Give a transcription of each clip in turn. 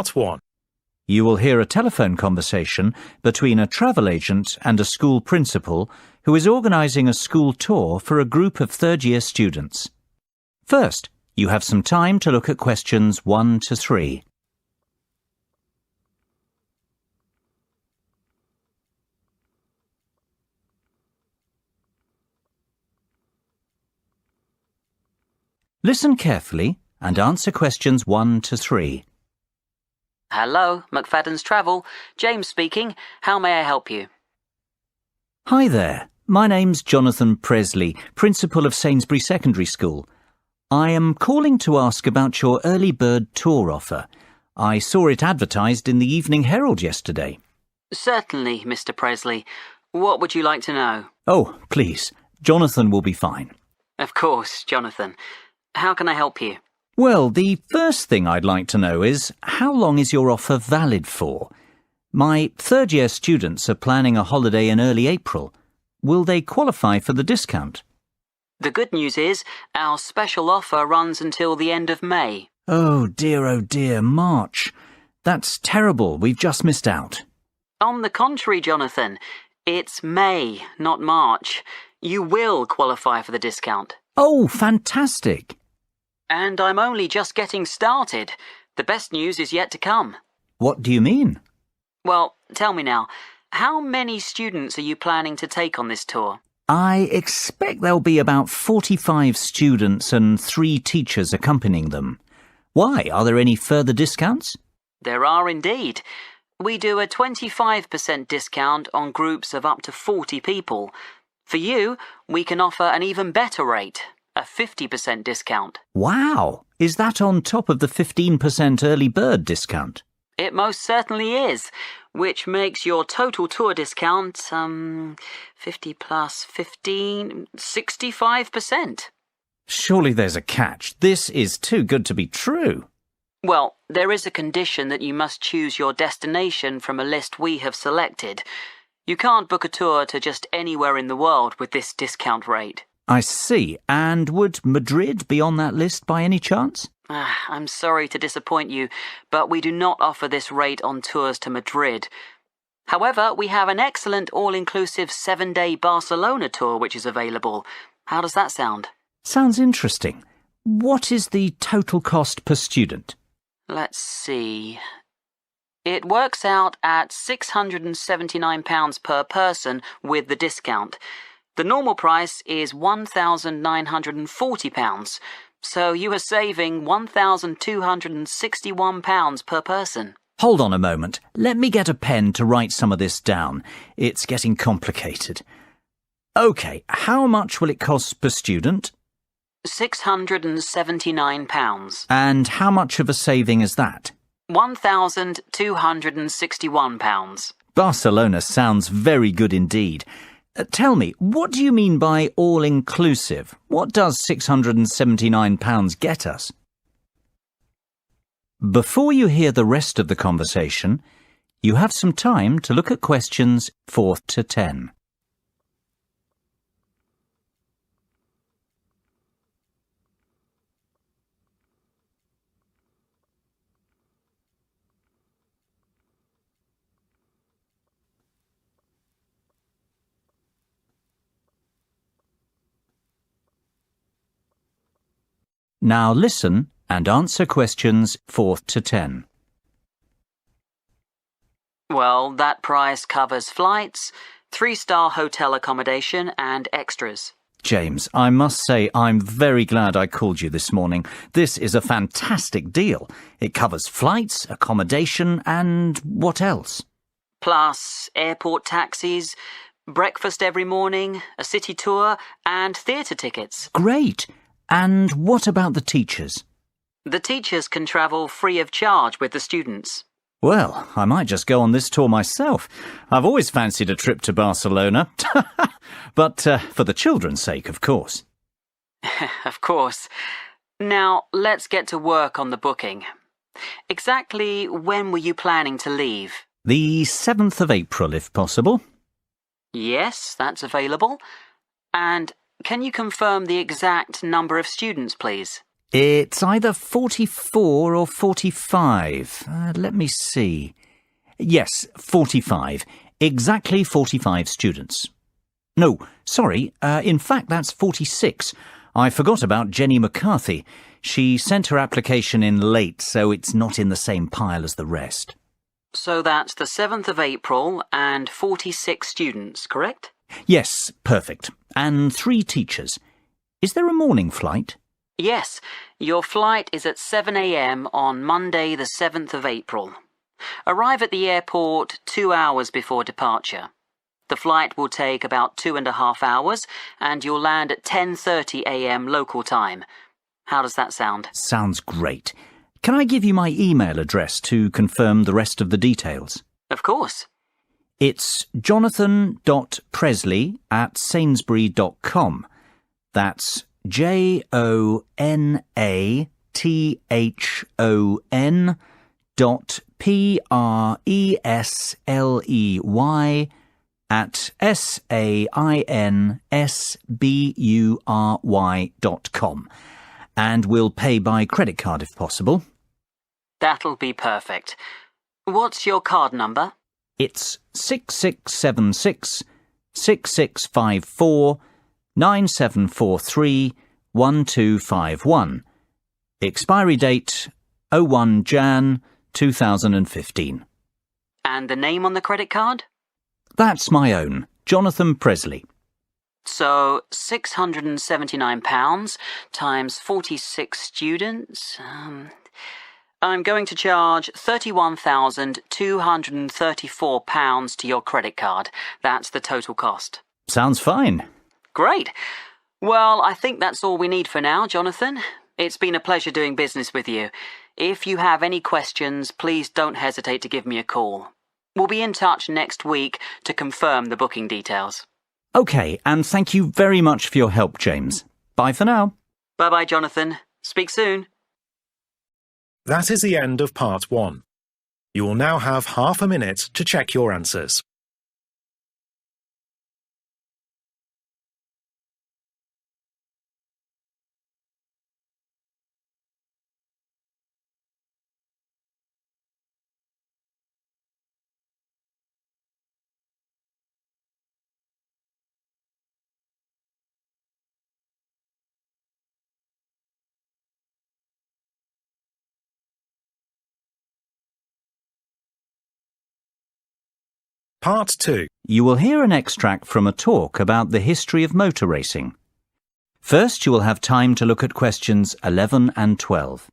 Part 1. You will hear a telephone conversation between a travel agent and a school principal who is organising a school tour for a group of third-year students. First, you have some time to look at questions 1 to 3. Listen carefully and answer questions 1 to 3. Hello, McFadden's Travel. James speaking. How may I help you? Hi there. My name's Jonathan Presley, Principal of Sainsbury Secondary School. I am calling to ask about your early bird tour offer. I saw it advertised in the Evening Herald yesterday. Certainly, Mr. Presley. What would you like to know? Oh, please. Jonathan will be fine. Of course, Jonathan. How can I help you? Well, the first thing I'd like to know is, how long is your offer valid for? My third-year students are planning a holiday in early April. Will they qualify for the discount? The good news is, our special offer runs until the end of May. Oh dear, March. That's terrible. We've just missed out. On the contrary, Jonathan, it's May, not March. You will qualify for the discount. Oh, fantastic. And I'm only just getting started. The best news is yet to come. What do you mean? Well, tell me now, how many students are you planning to take on this tour? I expect there'll be about 45 students and 3 teachers accompanying them. Why? Are there any further discounts? There are indeed. We do a 25% discount on groups of up to 40 people. For you, we can offer an even better rate, a 50% discount. Wow! Is that on top of the 15% early bird discount? It most certainly is, which makes your total tour discount, 50 plus 15, 65%. Surely there's a catch. This is too good to be true. Well, there is a condition that you must choose your destination from a list we have selected. You can't book a tour to just anywhere in the world with this discount rate. I see. And would Madrid be on that list by any chance? I'm sorry to disappoint you, but we do not offer this rate on tours to Madrid. However, we have an excellent all-inclusive 7-day Barcelona tour which is available. How does that sound? Sounds interesting. What is the total cost per student? Let's see. It works out at £679 per person with the discount. The normal price is £1,940, so you are saving £1,261 per person. Hold on a moment. Let me get a pen to write some of this down. It's getting complicated. OK, how much will it cost per student? £679. And how much of a saving is that? £1,261. Barcelona sounds very good indeed. Tell me, what do you mean by all-inclusive? What does £679 get us? Before you hear the rest of the conversation, you have some time to look at questions 4 to 10. Now listen and answer questions 4 to 10. Well, that price covers flights, 3-star hotel accommodation and extras. James, I must say I'm very glad I called you this morning. This is a fantastic deal. It covers flights, accommodation and what else? Plus airport taxis, breakfast every morning, a city tour and theatre tickets. Great! And what about the teachers? The teachers can travel free of charge with the students. Well, I might just go on this tour myself. I've always fancied a trip to Barcelona. But for the children's sake, of course. Of course. Now, let's get to work on the booking. Exactly when were you planning to leave? The 7th of April, if possible. Yes, that's available. And can you confirm the exact number of students, please? It's either 44 or 45. Let me see. Yes, 45. Exactly 45 students. No, sorry, in fact that's 46. I forgot about Jenny McCarthy. She sent her application in late, so it's not in the same pile as the rest. So that's the 7th of April and 46 students, correct? Yes, perfect. And 3 teachers. Is there a morning flight? Yes, your flight is at 7 a.m. on Monday the 7th of April. Arrive at the airport 2 hours before departure. The flight will take about 2.5 hours and you'll land at 10:30 a.m. local time. How does that sound? Sounds great. Can I give you my email address to confirm the rest of the details? Of course. It's jonathan.presley@sainsbury.com. That's JONATHAN.PRESLEY@SAINSBURY.com. And we'll pay by credit card if possible. That'll be perfect. What's your card number? It's 6676 6654 9743 1251. Expiry date 01 Jan 2015. And the name on the credit card? That's my own, Jonathan Presley. So £679 times 46 students. I'm going to charge £31,234 to your credit card. That's the total cost. Sounds fine. Great. Well, I think that's all we need for now, Jonathan. It's been a pleasure doing business with you. If you have any questions, please don't hesitate to give me a call. We'll be in touch next week to confirm the booking details. OK, and thank you very much for your help, James. Bye for now. Bye-bye, Jonathan. Speak soon. That is the end of part 1. You will now have half a minute to check your answers. Part 2. You will hear an extract from a talk about the history of motor racing. First, you will have time to look at questions 11 and 12.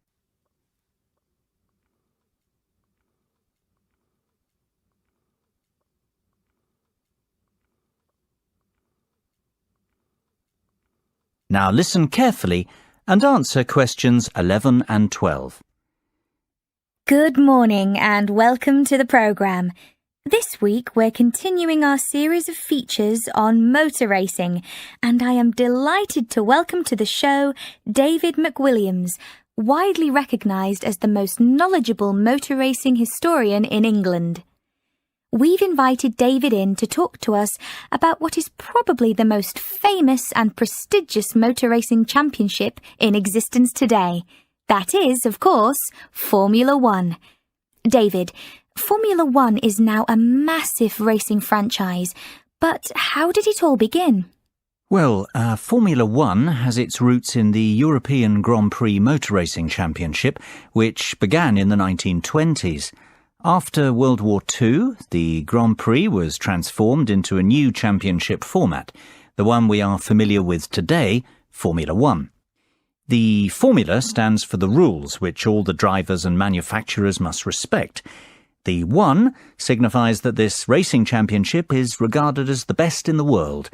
Now listen carefully and answer questions 11 and 12. Good morning and welcome to the programme. This week we're continuing our series of features on motor racing, and I am delighted to welcome to the show David McWilliams, widely recognised as the most knowledgeable motor racing historian in England. We've invited David in to talk to us about what is probably the most famous and prestigious motor racing championship in existence today. That is, of course, Formula One. David, Formula One is now a massive racing franchise, but how did it all begin? Well, Formula One has its roots in the European Grand Prix Motor Racing Championship, which began in the 1920s. After World War II, the Grand Prix was transformed into a new championship format, the one we are familiar with today, Formula One. The formula stands for the rules which all the drivers and manufacturers must respect. The 1 signifies that this racing championship is regarded as the best in the world.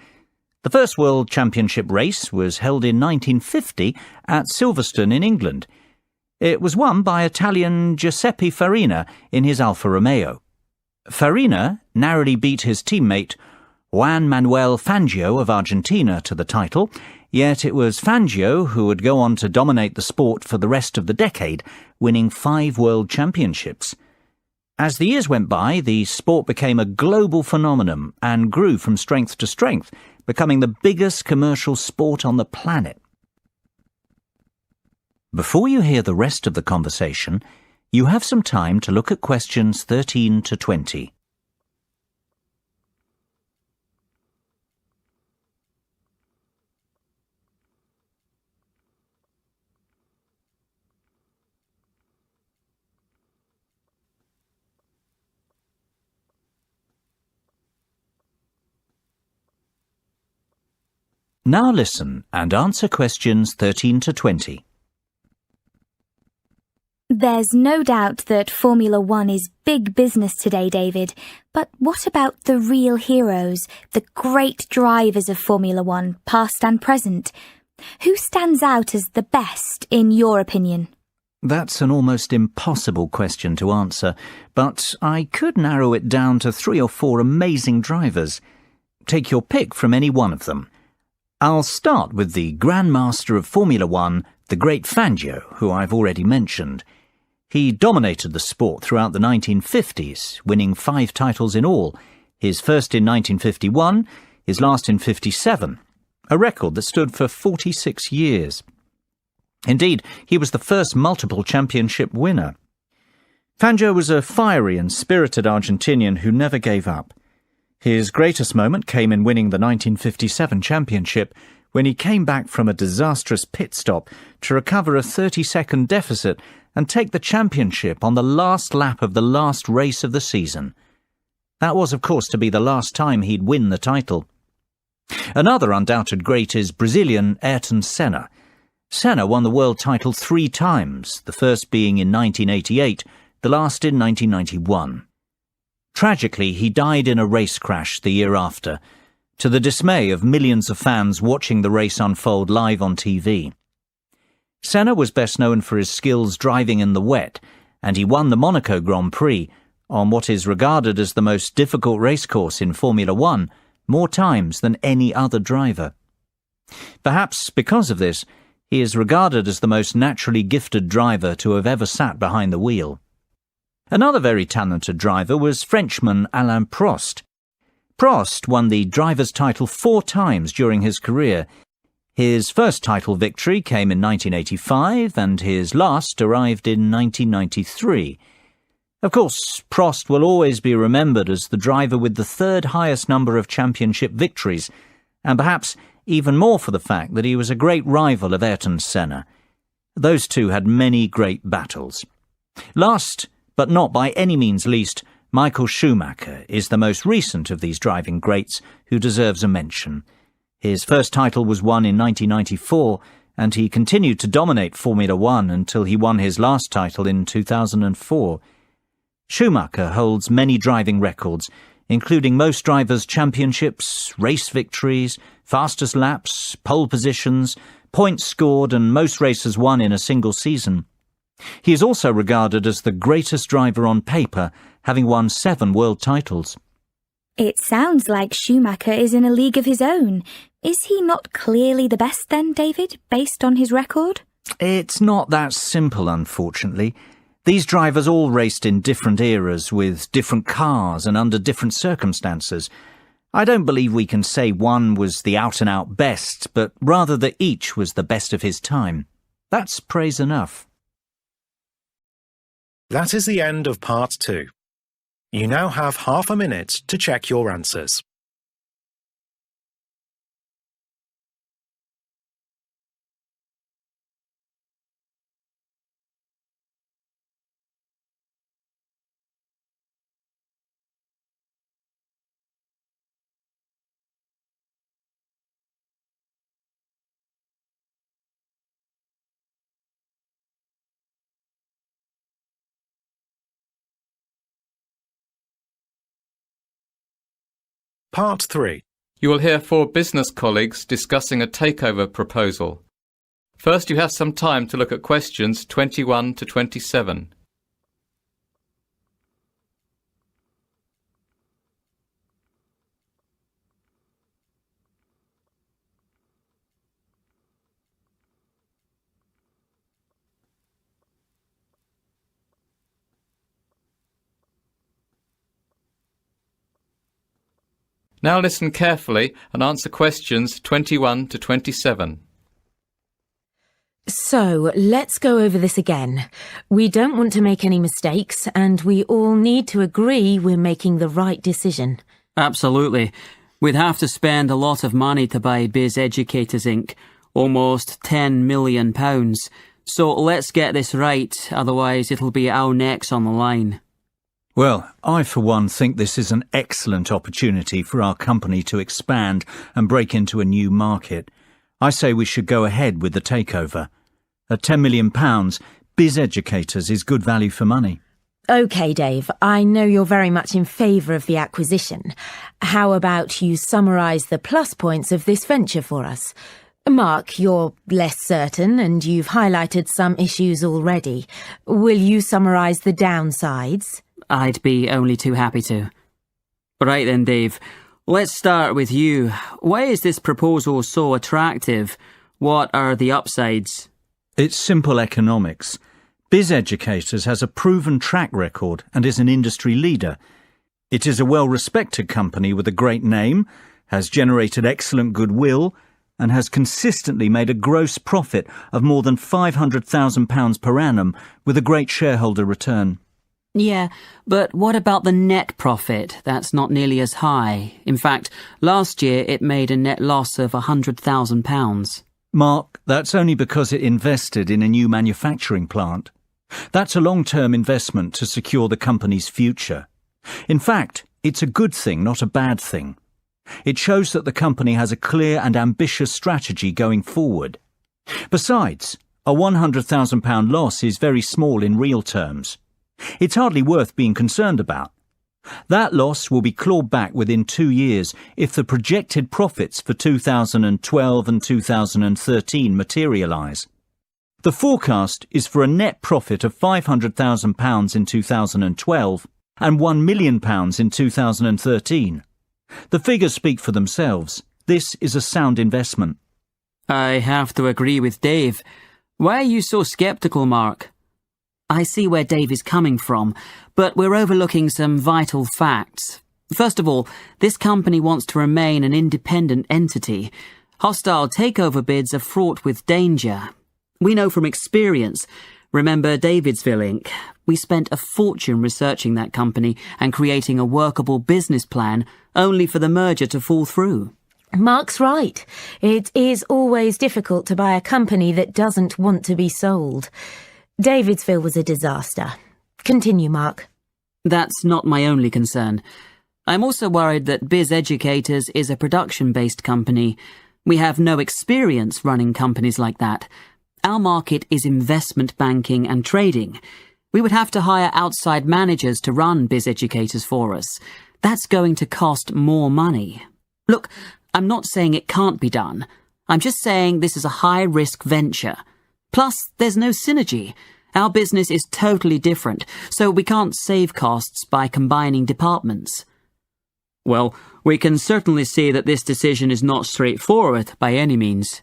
The first World Championship race was held in 1950 at Silverstone in England. It was won by Italian Giuseppe Farina in his Alfa Romeo. Farina narrowly beat his teammate Juan Manuel Fangio of Argentina to the title, yet it was Fangio who would go on to dominate the sport for the rest of the decade, winning 5 world championships. As the years went by, the sport became a global phenomenon and grew from strength to strength, becoming the biggest commercial sport on the planet. Before you hear the rest of the conversation, you have some time to look at questions 13 to 20. Now listen and answer questions 13 to 20. There's no doubt that Formula One is big business today, David. But what about the real heroes, the great drivers of Formula One, past and present? Who stands out as the best, in your opinion? That's an almost impossible question to answer, but I could narrow it down to 3 or 4 amazing drivers. Take your pick from any one of them. I'll start with the Grandmaster of Formula One, the great Fangio, who I've already mentioned. He dominated the sport throughout the 1950s, winning 5 titles in all, his first in 1951, his last in 57, a record that stood for 46 years. Indeed, he was the first multiple championship winner. Fangio was a fiery and spirited Argentinian who never gave up. His greatest moment came in winning the 1957 championship, when he came back from a disastrous pit stop to recover a 30-second deficit and take the championship on the last lap of the last race of the season. That was, of course, to be the last time he'd win the title. Another undoubted great is Brazilian Ayrton Senna. Senna won the world title 3 times, the first being in 1988, the last in 1991. Tragically, he died in a race crash the year after, to the dismay of millions of fans watching the race unfold live on TV. Senna was best known for his skills driving in the wet, and he won the Monaco Grand Prix, on what is regarded as the most difficult racecourse in Formula One, more times than any other driver. Perhaps because of this, he is regarded as the most naturally gifted driver to have ever sat behind the wheel. Another very talented driver was Frenchman Alain Prost. Prost won the driver's title 4 times during his career. His first title victory came in 1985 and his last arrived in 1993. Of course, Prost will always be remembered as the driver with the 3rd highest number of championship victories, and perhaps even more for the fact that he was a great rival of Ayrton Senna. Those two had many great battles. Last, but not by any means least, Michael Schumacher is the most recent of these driving greats who deserves a mention. His first title was won in 1994, and he continued to dominate Formula One until he won his last title in 2004. Schumacher holds many driving records, including most drivers' championships, race victories, fastest laps, pole positions, points scored, and most races won in a single season. He is also regarded as the greatest driver on paper, having won 7 world titles. It sounds like Schumacher is in a league of his own. Is he not clearly the best then, David, based on his record? It's not that simple, unfortunately. These drivers all raced in different eras with different cars and under different circumstances. I don't believe we can say one was the out-and-out best, but rather that each was the best of his time. That's praise enough. That is the end of part 2. You now have half a minute to check your answers. Part 3. You will hear 4 business colleagues discussing a takeover proposal. First, you have some time to look at questions 21 to 27. Now listen carefully and answer questions 21 to 27. So, let's go over this again. We don't want to make any mistakes, and we all need to agree we're making the right decision. Absolutely. We'd have to spend a lot of money to buy Biz Educators Inc., almost £10 million. So let's get this right, otherwise it'll be our necks on the line. Well, I for one think this is an excellent opportunity for our company to expand and break into a new market. I say we should go ahead with the takeover. At £10 million, Biz Educators is good value for money. OK, Dave, I know you're very much in favour of the acquisition. How about you summarise the plus points of this venture for us? Mark, you're less certain and you've highlighted some issues already. Will you summarise the downsides? I'd be only too happy to. Right then, Dave. Let's start with you. Why is this proposal so attractive? What are the upsides? It's simple economics. Biz Educators has a proven track record and is an industry leader. It is a well-respected company with a great name, has generated excellent goodwill, and has consistently made a gross profit of more than £500,000 per annum with a great shareholder return. Yeah, but what about the net profit? That's not nearly as high. In fact, last year it made a net loss of £100,000. Mark, that's only because it invested in a new manufacturing plant. That's a long-term investment to secure the company's future. In fact, it's a good thing, not a bad thing. It shows that the company has a clear and ambitious strategy going forward. Besides, a £100,000 loss is very small in real terms. It's hardly worth being concerned about. That loss will be clawed back within 2 years if the projected profits for 2012 and 2013 materialise. The forecast is for a net profit of £500,000 in 2012 and £1 million in 2013. The figures speak for themselves. This is a sound investment. I have to agree with Dave. Why are you so sceptical, Mark? I see where Dave is coming from, but we're overlooking some vital facts. First of all, this company wants to remain an independent entity. Hostile takeover bids are fraught with danger. We know from experience. Remember Davidsville Inc.? We spent a fortune researching that company and creating a workable business plan, only for the merger to fall through. Mark's right. It is always difficult to buy a company that doesn't want to be sold. Davidsville was a disaster. Continue, Mark. That's not my only concern. I'm also worried that Biz Educators is a production-based company. We have no experience running companies like that. Our market is investment banking and trading. We would have to hire outside managers to run Biz Educators for us. That's going to cost more money. Look, I'm not saying it can't be done. I'm just saying this is a high-risk venture. Plus, there's no synergy. Our business is totally different, so we can't save costs by combining departments. Well, we can certainly see that this decision is not straightforward by any means.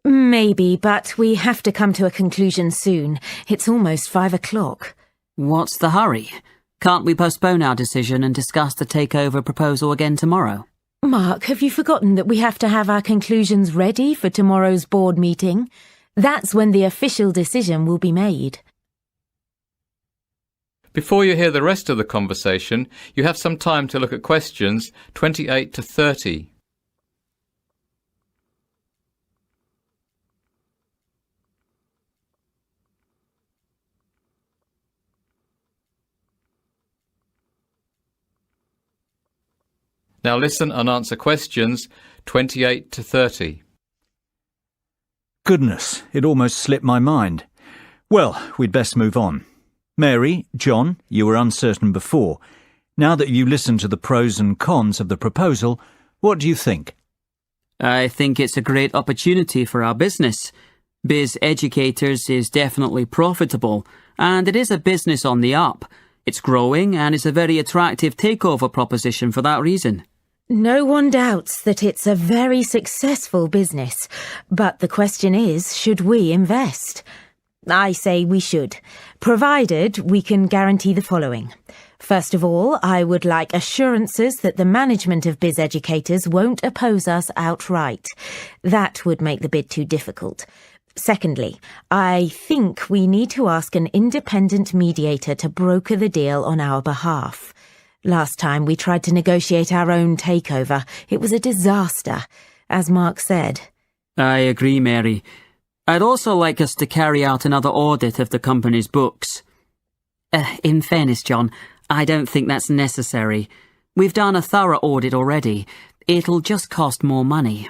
Maybe, but we have to come to a conclusion soon. It's almost 5 o'clock. What's the hurry? Can't we postpone our decision and discuss the takeover proposal again tomorrow? Mark, have you forgotten that we have to have our conclusions ready for tomorrow's board meeting? That's when the official decision will be made. Before you hear the rest of the conversation, you have some time to look at questions 28 to 30. Now listen and answer questions 28 to 30. Goodness, it almost slipped my mind. Well, we'd best move on. Mary, John, you were uncertain before. Now that you listened to the pros and cons of the proposal, what do you think? I think it's a great opportunity for our business. Biz Educators is definitely profitable, and it is a business on the up. It's growing, and it's a very attractive takeover proposition for that reason. No one doubts that it's a very successful business, but the question is, should we invest? I say we should, provided we can guarantee the following. First of all, I would like assurances that the management of Biz Educators won't oppose us outright. That would make the bid too difficult. Secondly, I think we need to ask an independent mediator to broker the deal on our behalf. Last time we tried to negotiate our own takeover, it was a disaster, as Mark said. I agree, Mary. I'd also like us to carry out another audit of the company's books. In fairness, John, I don't think that's necessary. We've done a thorough audit already. It'll just cost more money.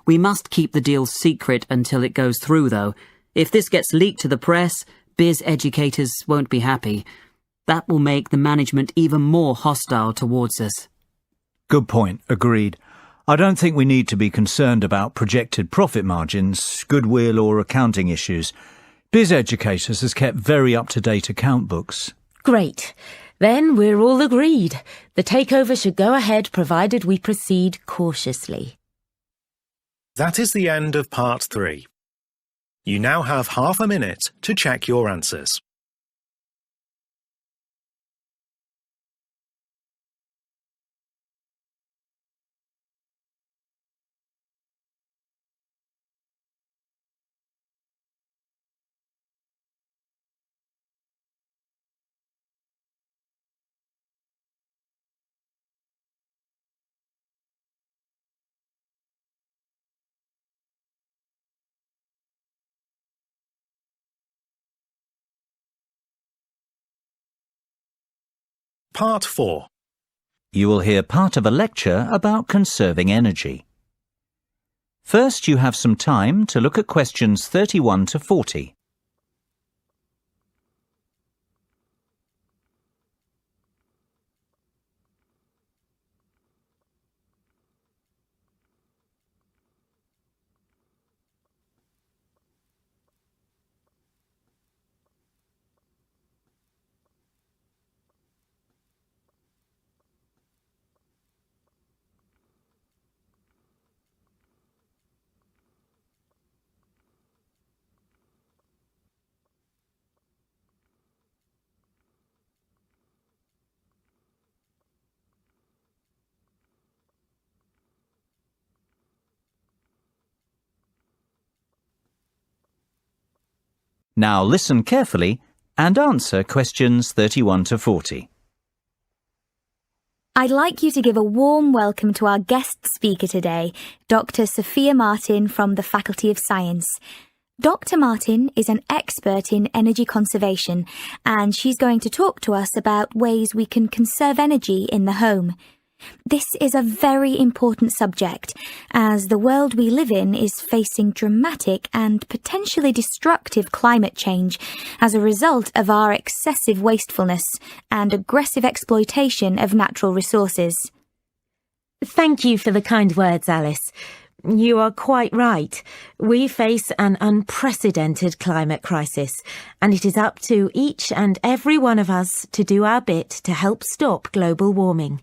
We must keep the deal secret until it goes through, though. If this gets leaked to the press, biz educators won't be happy. That will make the management even more hostile towards us. Good point, agreed. I don't think we need to be concerned about projected profit margins, goodwill or accounting issues. Biz Educators has kept very up-to-date account books. Great. Then we're all agreed. The takeover should go ahead provided we proceed cautiously. That is the end of part 3. You now have half a minute to check your answers. Part 4. You will hear part of a lecture about conserving energy. First, you have some time to look at questions 31 to 40. Now listen carefully and answer questions 31 to 40. I'd like you to give a warm welcome to our guest speaker today, Dr. Sophia Martin from the Faculty of Science. Dr. Martin is an expert in energy conservation, and she's going to talk to us about ways we can conserve energy in the home. This is a very important subject, as the world we live in is facing dramatic and potentially destructive climate change as a result of our excessive wastefulness and aggressive exploitation of natural resources. Thank you for the kind words, Alice. You are quite right. We face an unprecedented climate crisis, and it is up to each and every one of us to do our bit to help stop global warming.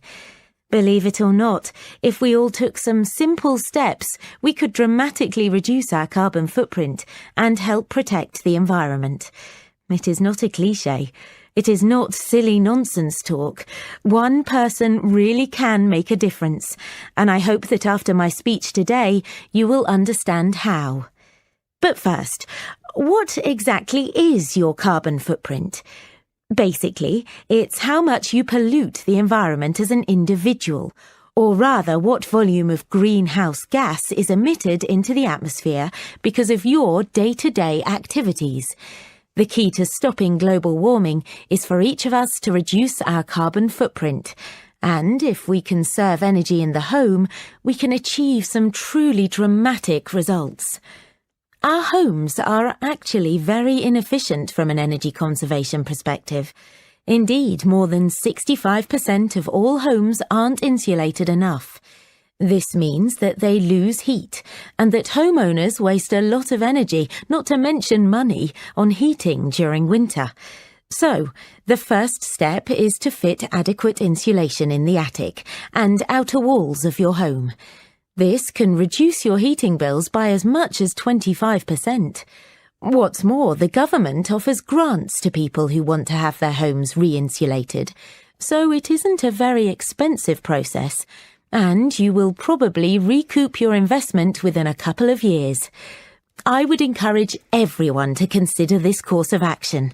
Believe it or not, if we all took some simple steps, we could dramatically reduce our carbon footprint and help protect the environment. It is not a cliché. It is not silly nonsense talk. One person really can make a difference, and I hope that after my speech today, you will understand how. But first, what exactly is your carbon footprint? Basically, it's how much you pollute the environment as an individual, or rather what volume of greenhouse gas is emitted into the atmosphere because of your day-to-day activities. The key to stopping global warming is for each of us to reduce our carbon footprint. And if we conserve energy in the home, we can achieve some truly dramatic results. Our homes are actually very inefficient from an energy conservation perspective. Indeed, more than 65% of all homes aren't insulated enough. This means that they lose heat, and that homeowners waste a lot of energy, not to mention money, on heating during winter. So, the first step is to fit adequate insulation in the attic and outer walls of your home. This can reduce your heating bills by as much as 25%. What's more, the government offers grants to people who want to have their homes re-insulated, so it isn't a very expensive process, and you will probably recoup your investment within a couple of years. I would encourage everyone to consider this course of action.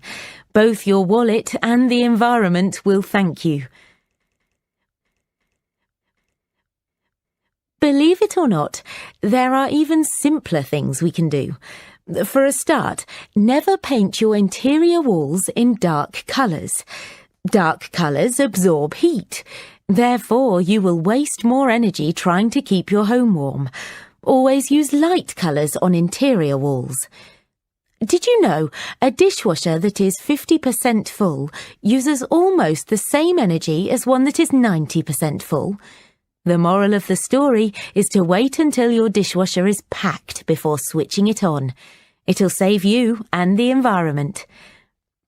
Both your wallet and the environment will thank you. Believe it or not, there are even simpler things we can do. For a start, never paint your interior walls in dark colours. Dark colours absorb heat. Therefore, you will waste more energy trying to keep your home warm. Always use light colours on interior walls. Did you know a dishwasher that is 50% full uses almost the same energy as one that is 90% full? The moral of the story is to wait until your dishwasher is packed before switching it on. It'll save you and the environment.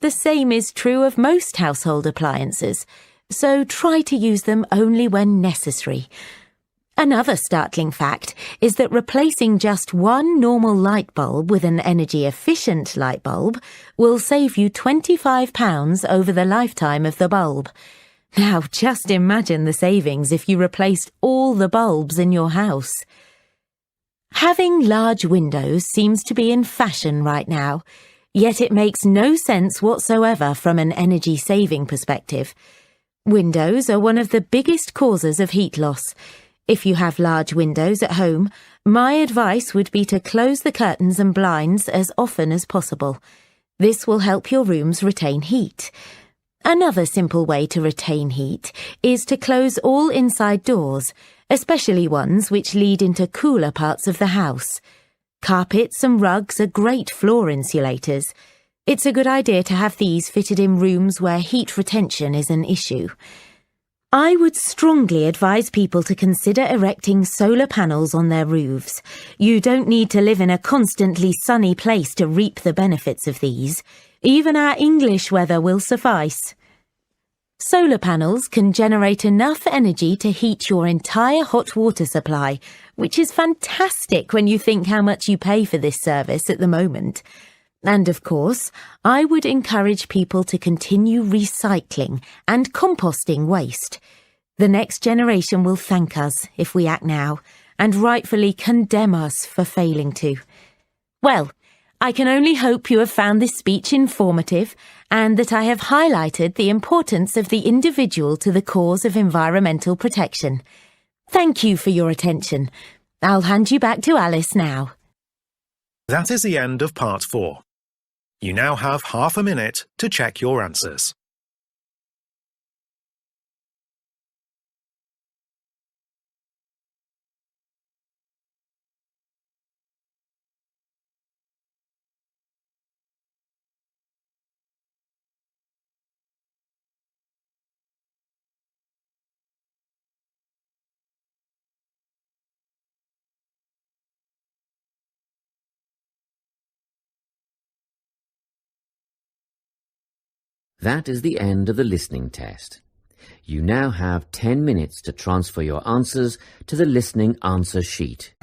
The same is true of most household appliances, so try to use them only when necessary. Another startling fact is that replacing just one normal light bulb with an energy-efficient light bulb will save you £25 over the lifetime of the bulb. Now, just imagine the savings if you replaced all the bulbs in your house. Having large windows seems to be in fashion right now, yet it makes no sense whatsoever from an energy-saving perspective. Windows are one of the biggest causes of heat loss. If you have large windows at home, my advice would be to close the curtains and blinds as often as possible. This will help your rooms retain heat. Another simple way to retain heat is to close all inside doors, especially ones which lead into cooler parts of the house. Carpets and rugs are great floor insulators. It's a good idea to have these fitted in rooms where heat retention is an issue. I would strongly advise people to consider erecting solar panels on their roofs. You don't need to live in a constantly sunny place to reap the benefits of these. Even our English weather will suffice. Solar panels can generate enough energy to heat your entire hot water supply, which is fantastic when you think how much you pay for this service at the moment. And of course, I would encourage people to continue recycling and composting waste. The next generation will thank us if we act now, and rightfully condemn us for failing to. Well, I can only hope you have found this speech informative and that I have highlighted the importance of the individual to the cause of environmental protection. Thank you for your attention. I'll hand you back to Alice now. That is the end of part 4. You now have half a minute to check your answers. That is the end of the listening test. You now have 10 minutes to transfer your answers to the listening answer sheet.